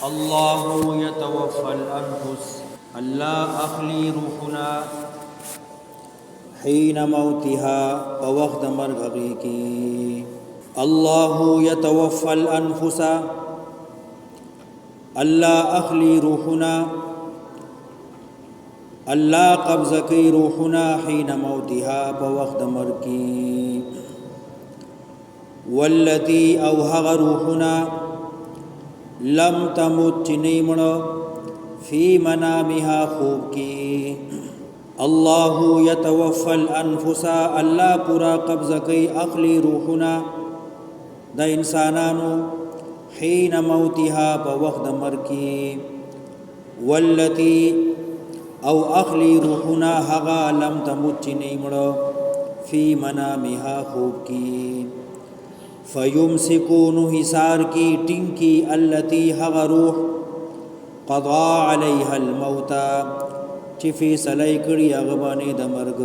الله يتوفى الأنفس الله أخلي روحنا حين موتها ووقت مرغ الله يتوفى الأنفس الله أخلي روحنا الله قبض کی روحنا حين موتها بوقت مرغ والتي اوهغ روحنا لم تمت چنیمڑ فی منامها خوب کی الله يتوفى الانفس الله پورا قبض کی اخلی روحنا دا انسانانو حين موتها بوقت مرغ والتي او اخلی روحنا هغا لم تمت چنیمڑ فی منامها خوب کی فیمسکون حصار کی ٹنکی التی ہغ روح قضا علیها الموتا چی فیصلی کری اغبانی د مرگ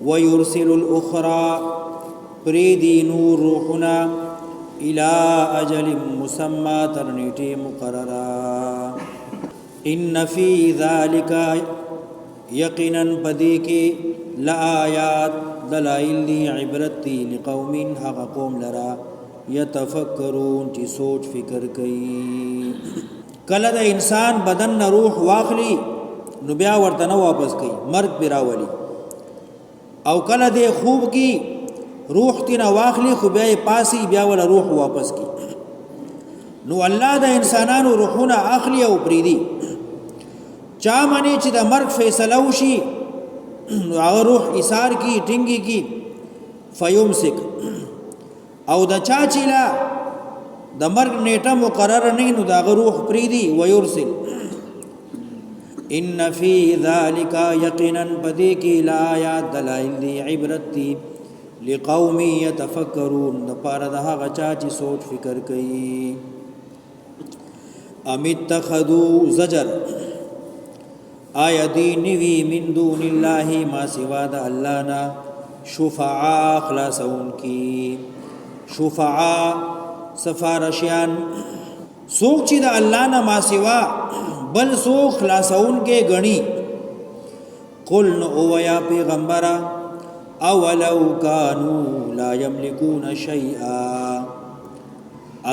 ویرسل الاخرى پریدی نور روحنا الى اجل مسمى ترنیٹی مقررہ ان فی ذالک یقینا پدی کی لآیات دلائل دی عبرت دی لقوم حق قوم لرا یتفکرون چی سوچ فکر کئی کله د انسان بدن نه روح واخلی نو بیا ورته نه واپس کئی مرگ براولی او کله د خوب کی روح تی نه واخلی خو بیا پاسی بیا ول روح واپس کی نو الله د انسانانو روحونه اخلی او پریدي چا منی چې د مرگ فیصله وشي هغه روح ایثار کی ټینګي کی فیمسک او د چا چې لا د مرگ نیټه مقرره نه نو دا روح پریدي ويرسل ان فی ذلک یقینا بدی کی لآیات دلائل دی عبرت دی لقوم یتفکرون د پاره د هغه چا چې سوچ فکر کوي ام اتخذوا زجر آیا دی نوی من دون اللہ ما سوا دا اللہ نا شفعاء خلاصون کی شفعاء سفارشیان سوک چی دا اللہ نا ما سوا بل سوک خلاصون کے گنی قل نعویا پیغمبرا اولو کانو لا یملکون شیئا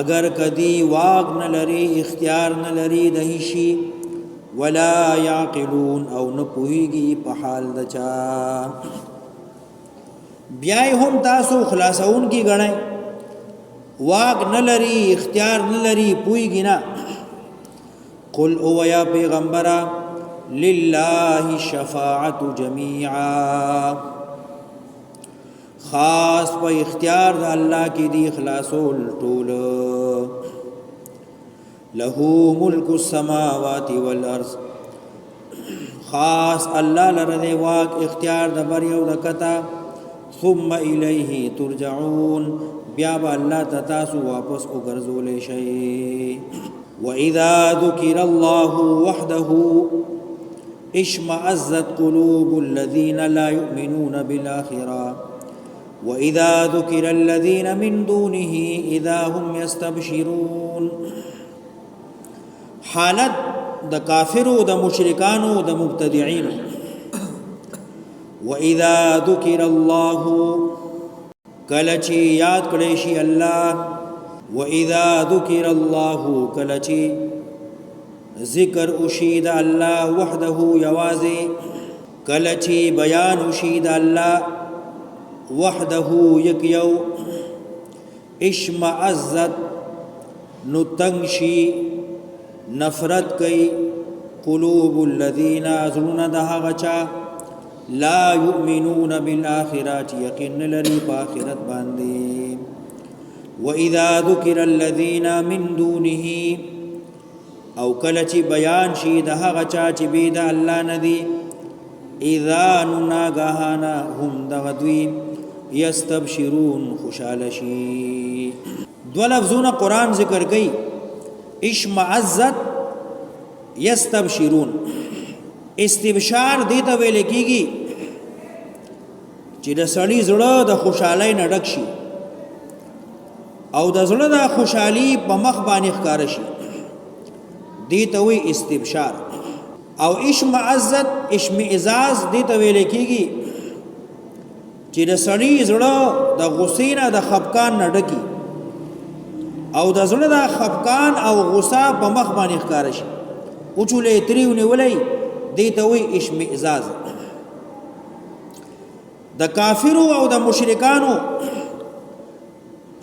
اگر کدی واق نلری اختیار نلری دہیشی ولا يعقلون او نپوهیږي په حال دچا بیا هم تاسو خلاصون کی غړای واق نلری اختیار نلری پوهیږي نه قل او یا پیغمبرا لله الشفاعه جميعا خاص په اختیار د الله کې دی خلاصول ټول له ملک السماوات والارض خاص الله لره واک اختیار د بر یو د کتا ثم الیه ترجعون بیا به الله تاسو واپس وګرځول شي واذا ذکر الله وحده اشمئزت قلوب الذين لا يؤمنون بالاخره واذا ذکر الذين من دونه اذا هم يستبشرون حالت د کافرو د مشرکانو د مبتدعين واذا ذکر الله کلچی یاد کړي شي الله واذا ذکر الله کلچی ذکر اشید الله وحده یوازي کلچی بیان اشید الله وحده یکیو اشمئزت نتنشی نفرت کئی قلوب الذین ازلون دہا غچا لا یؤمنون بالآخرات یقین لری پاخرت باندے وَإِذَا ذُكِرَ الَّذِينَ مِن دُونِهِ او کلچی بیان شی دہا غچا چی بید اللہ ندی اذا نناگاہانا هم دغدوی یستبشرون خوشالشی دو لفظون قرآن ذکر گئی اشمعزت یستبشرون استبشار دیتا ویل کیږي چې د سړی زړه د خوشحالۍ نه ډک شي او د زړه د خوشحالي په مخ باندې ښکار شي دی ته وی استبشار. او اشمعزت اشمئزاز دی ته ویل کیږي چې د سړی زړه د غصې نه د خفقان نه ډکی او د زړه د خفقان او غصه په مخ باندې ښکار شي او چولې تریونه ولې دی ته وی اشمئزاز. د کافرو او د مشرکانو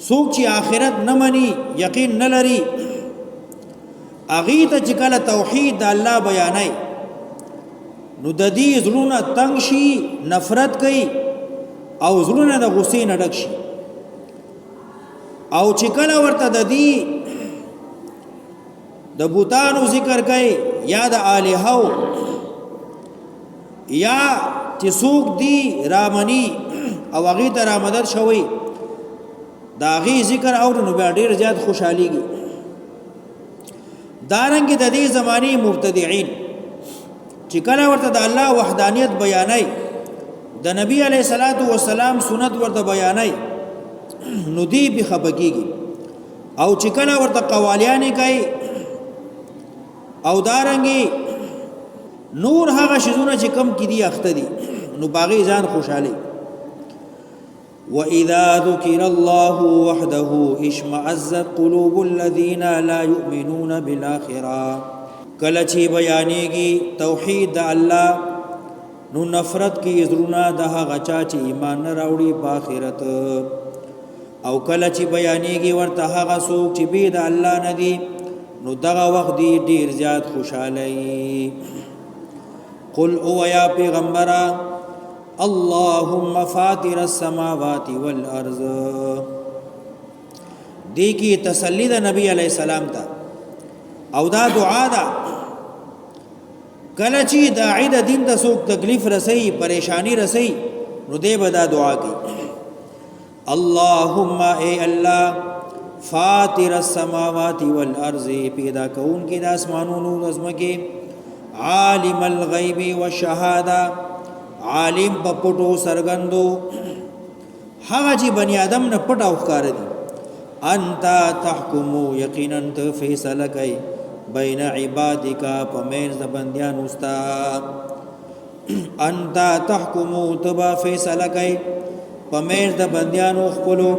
څوک چې آخرت نه مني یقین نه لري اغه ته چې کله توحید د الله بیانای نو د دې زړونه تنگ شي نفرت کوي او زړونه د غصې نه ډک شي او چې کله ورته د دې د بوتانو ذکر کوي یا د الہو یا چې څوک دی رامنی او هغه ته را مدد شوی دا غي ذکر او نو بیا ډیر زیات خوشحاليږي. دارنګ د دې زماني مبتدعين چې کله ورته د الله وحدانیت بیانای د نبی علیہ الصلوۃ والسلام سنت ورته بیانای نو دی به خپګيږي او چې کله ورته قوالیانې کوي او دارنګي نور هغه شذونه چې کم کې دي اخته دي نو باغی ځان خوشاله. وَإِذَا ذُكِرَ اللَّهُ وَحْدَهُ اشْمَأَزَّتْ قُلُوبُ الَّذِينَ لَا يُؤْمِنُونَ بِالْآخِرَةِ کله چې بیانېږي توحید د الله نو نفرت کې زړونه د هغه چا چې ایمان نه راوړي په آخرت او کله چې بیانېږي ورته هغه څوک چې بيد الله نه دي نو دغه وخت دی ډیر زیات خوشاله. قل او یا پیغمبره اللهم فاطر السماوات والارض دی کی تسلی د نبی علیہ السلام ته او دا دعا ده کله چې داعی د دین ته څوک تکلیف رسي پریشانی رسي نو دی به دا دعا کوي اللهم اے الله فاطر السماوات والارض پیدا کون کی د اسمانونو د ازمکه عالم الغیب والشهاده عالم په پټو سرګندو هغه چې بنی آدم نه پټ او ښکار دي انت تحکم یقینا ته فیصله کوي بین عبادک پمیر د بندیانو استا انت تحکم تبا فیصله کوي پمیر د بندیانو خپلو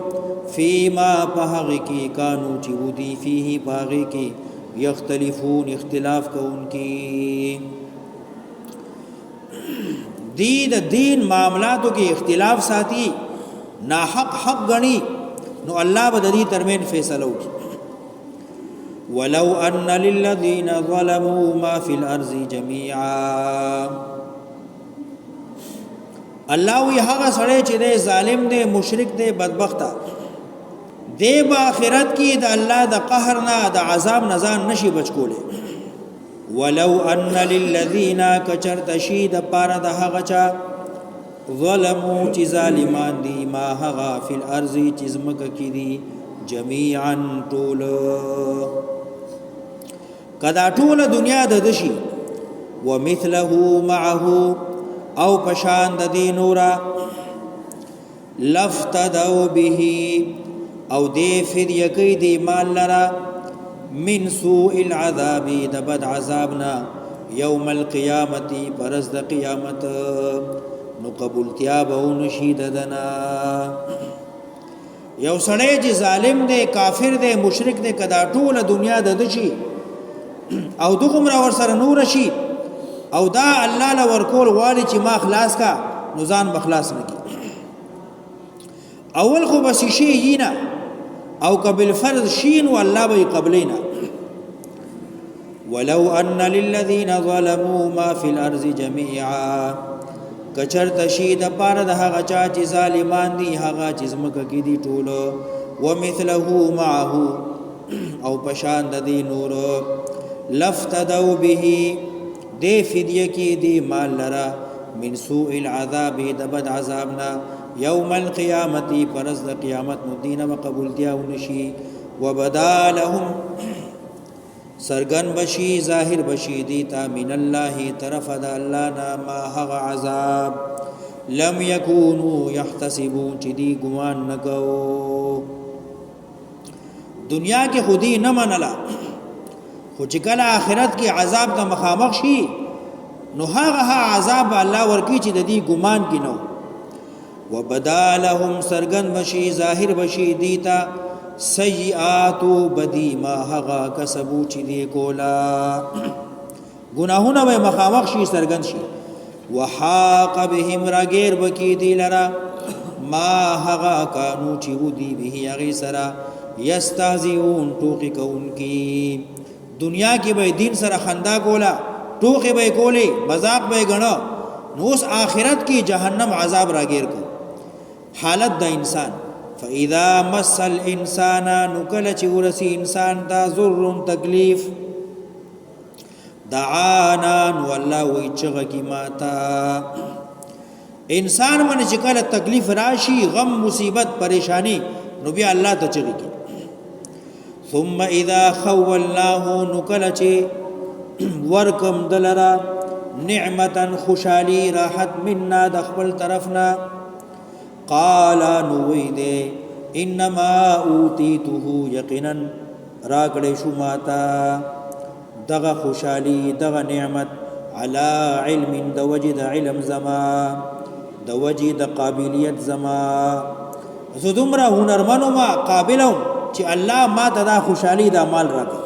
فیما پهغه کی کانو چې ودی فيه پهغه کی یختلفون اختلاف کوونکی دی د دین معاملاتو کې اختلاف ساتي ناحق حق غني نو الله به د دې ترمن فیصله وکړي. ولو ان للذین ظلموا ما فی الارض جميعا الله وی هغه سره چې د ظالم دی مشرک دی بدبخته دی په آخرت کې د الله د قهر نه د عذاب نه ځان نشي بچ کوله. ولو ان للذین کچرت شید پار د هغه چا ظلموا چې ظالمان دي ما هغه فی الارض چې زمکه کې دي جميعا طول کدا ټول دنیا د دشي ومثله معه او پشان د دین نورا لفتدوا به او دی فدیه کوي دی مال لرا من سوء العذاب دبد عذابنا یوم القیامت پرز د قیامت نو قبولتیا به نشید دنا. یو سړی چې ظالم دی کافر دی مشرک دی کدا ټول دنیا د دشي او دغمره ور سره نور شي او دا الله له ورکول غواړي چې ما خلاص کا نو ځان بخلاص نکي اول خو بس شي یینا او قبل فرض شین والله به قبلینا. ولو ان للذین ظلموا ما فی الارض جميعا کچر تشید پار د هغه چا چې ظالمان دي هغه چې زمکه کې دي ټول ومثله معه او پشان د دې نور لفتدوا به دې فدیه کې دې مال لرا من سوء العذاب دبد عذابنا یوم القیامت پرز د قیامت مدینه وقبول دیا ونشي وبدا لهم سرغن بشي ظاهر بشي دیتا من الله طرف د الله نا ما هغ عذاب لم يكونوا يحتسبون چې دی ګمان نکو دنیا کې خودي نه منلا خو چې کله آخرت کې عذاب ته مخامخ شي نو هغه عذاب الله ورکی چې د دې ګمان کې نو وبدا لهم سرګن بشي ظاهر بشي دیتا سیئات بدی ما هغه کسبو چې دی کولا گناهونه به مخامخ شي سرګن شي وحاق بهم راګیر بکی دی لرا ما هغه کانو چې ودی به هغه سرا یستهزئون ټوکی کوونکی دنیا کې به دین سره خندا کولا ټوکی به کولی مذاق به غنو نو اوس آخرت کې جهنم عذاب راګیر کو حالت د انسان فاذا مس الانسان نکل چې ورسی انسان دا ضر تکلیف دعانا والله وی چغه کی ماتا انسان باندې چې کله تکلیف راشي غم مصیبت پریشانی نو بیا الله ته چغه کی ثم اذا خولناه نکل چې ورکم دلرا نعمتا خوشالي راحت منا د خپل طرفنا قال نويده انما اوتيته يقينا راکړې شو ماتا دغه خوشالي دغه نعمت على علم د وجد علم زما د وجد قابلیت زما زه دومره هنرمنو ما قابلم چې الله ما ته دا خوشالي دا مال راکړي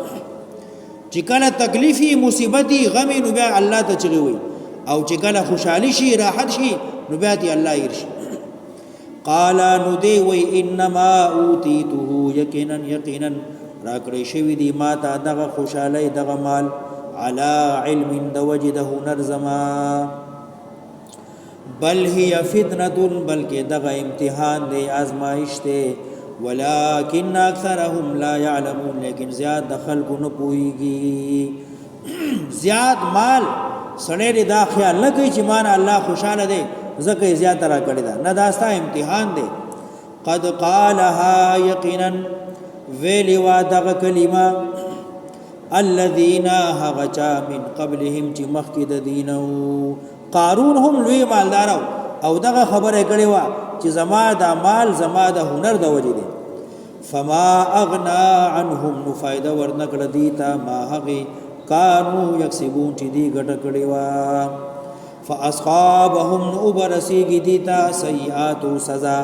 چې کله تکلیفي مصیبتي غم نو بیا الله ته چغي وي او چې کله خوشالي شي راحت شي نو بیا ته الله يرشي قال نو دی وی انما اوتیته یقینا راکړی شوی دی ما ته دغه خوشالۍ دغه مال علی علم د وجد هنر زما بل هي فتنه بلکې دغه امتحان دی آزمائش دی ولكن اکثرهم لا يعلمون لیکن زیاد د خلکو نه پوهیږي زیاد مال سړی دا خیال نه کوي چې مان الله خوشاله دی زکه زیات را کړی دا نه داستا امتحان دی قد قالها یقینا ویلی وا دغه کلمه الذين هغچا من قبلهم چې مخکې د دینو قارون هم لوی مالدار او دغه خبره کړی وا چې زما د مال زما د هنر د وجې دی فما اغنا عنهم نفایده ورنکړه دیتا ما هغه کانو یکسبون چې دی ګټه کړی وا فاصحابهم ابرسیږي دیتا سیئات سزا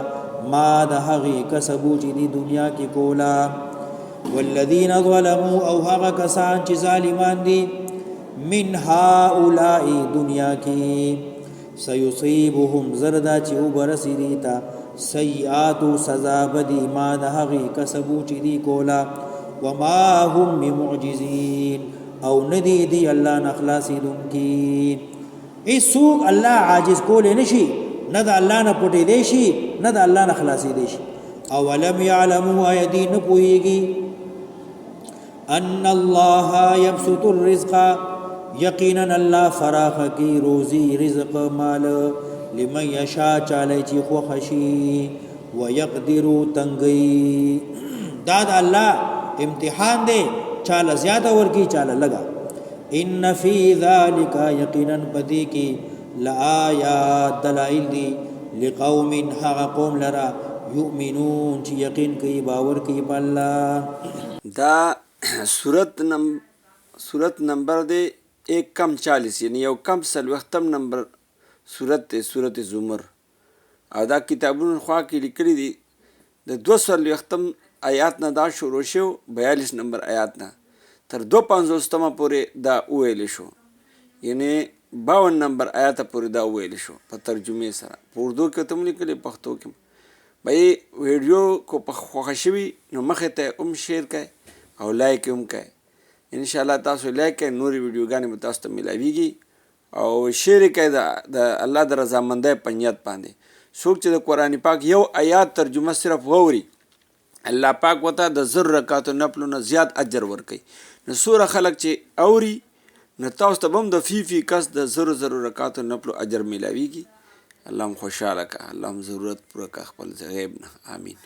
ما د هغه کسبو چې دی دنیا کې کولا والذین ظلموا او هغه کسان چې ظالمان دي من هؤلاء دنیا کې سيصيبهم زردا چې وبرسي دیتا سیئات سزا بدی ما د هغه کسبو چې دی کولا وما هم بمعجزين او ندی دی الله نخلاصي دونکي ایسوک الله عاجز کول نشي نه د الله نه پټې دی شي نه د الله نه خلاصي دی شي اولم يعلموا ايدين پويږي ان الله يبسط الرزق یقینا الله فراخ کی روزي رزق مال لمن يشاء چاله چی خو خشي ويقدر تنگي دا الله امتحان دی چاله زیاده ورکی چاله لگا ان فی ذلک یقینا بدی کی لآیات دلائل دی لقوم حق قوم لرا یؤمنون چې یقین کوي باور کوي په الله دا صورت نمبر دی 1:40 یعنی یو کم سلوختم نمبر صورت دی صورت زمر او دا کتابونو خوا کې لیکلي دي د 200 آیات نه دا شروع شو 42 نمبر آیات نه تر 250 پورې دا ویل شو یعنی 52 نمبر آیات پورې دا ویل شو په ترجمه سره په اردو کې تم لیکلي پښتو کې بای ویډیو کو په خوښ شوي نو مخه ته شیر کړئ او لایک هم کړئ ان شاء الله تاسو لایک کړئ نورې ویډیوګانې به تاسو ته ملاویږي او شیر کړئ د الله د رضامندۍ په نیت باندې څوک چې د قرآن پاک یو آیات ترجمه صرف ووري الله پاک وته د 10 رکعاتو نفل نه زیات اجر ورکړي نو سوره خلق چې اوري نو تاسو ته هم د فی کس د 0 رکعاتو نفل اجر ملاویږي الله هم خوشاله کا الله هم ضرورت پوره کا خپل غیب نه امین